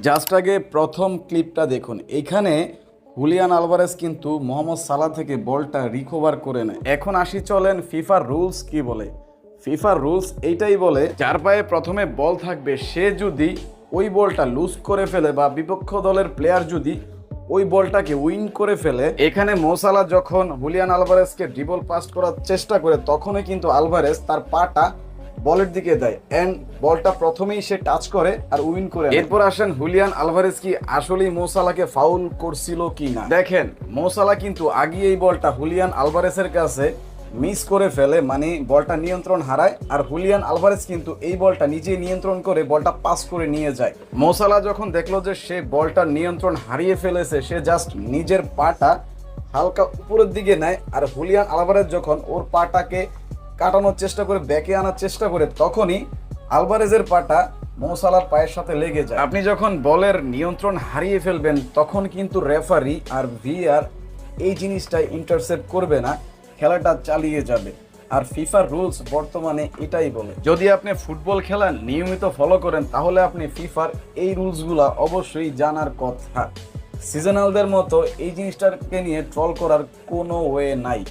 Just আগে প্রথম ক্লিপটা দেখুন, এখানে হুলিয়ান আলভারেজ কিন্তু মোহাম্মদ সালাহ থেকে বলটা রিকভার করে নেয়। এখন আসি চলেন ফিফার রুলস কি বলে। ফিফার রুলস এইটাই বলে, যার পায়ে প্রথমে বল থাকবে সে যদি ওই বলটা লুজ করে ফেলে বা বিপক্ষ দলের প্লেয়ার যদি ওই বলটাকে উইন করে ফেলে, এখানে মো সালাহ যখন হুলিয়ান আলভারেজকে ড্রিবল পাস করার চেষ্টা করে তখনই কিন্তু আলভারেজ তার পাটা বলের দিকে দেয় এন্ড বলটা প্রথমেই সে টাচ করে আর উইন করে। এরপর আসেন হুলিয়ান আলভারেজ কি আসলেই মো সালাহকে ফাউল করছিল কি না। দেখেন মো সালাহ কিন্তু আগে এই বলটা হুলিয়ান আলভারেজের কাছে মিস করে ফেলে, মানে বলটা নিয়ন্ত্রণ হারায়, আর হুলিয়ান আলভারেজ কিন্তু এই বলটা নিজেই নিয়ন্ত্রণ করে বলটা পাস করে নিয়ে যায়। মো সালাহ যখন দেখলো যে সে বলটার নিয়ন্ত্রণ হারিয়ে ফেলেছে, সে জাস্ট নিজের পাটা হালকা উপরের দিকে নেয়, আর হুলিয়ান আলভারেজ যখন ওর পাটাকে কাটানোর চেষ্টা করে ব্যাকে আনার চেষ্টা করে তখনই আলভারেজের পাটা মো সালাহর পায়ের সাথে লেগে যায়। আপনি যখন বলের নিয়ন্ত্রণ হারিয়ে ফেলবেন তখন কিন্তু রেফারি আর ভিআর এই জিনিসটা ইন্টারসেপ্ট করবে না, খেলাটা চালিয়ে যাবে। আর ফিফার রুলস বর্তমানে এটাই বলে। যদি আপনি ফুটবল খেলা নিয়মিত ফলো করেন তাহলে আপনি ফিফার এই রুলসগুলা অবশ্যই জানার কথা। সিজনালদের মতো এই জিনিসটাকে নিয়ে ট্রল করার কোনো ওয়ে নাই।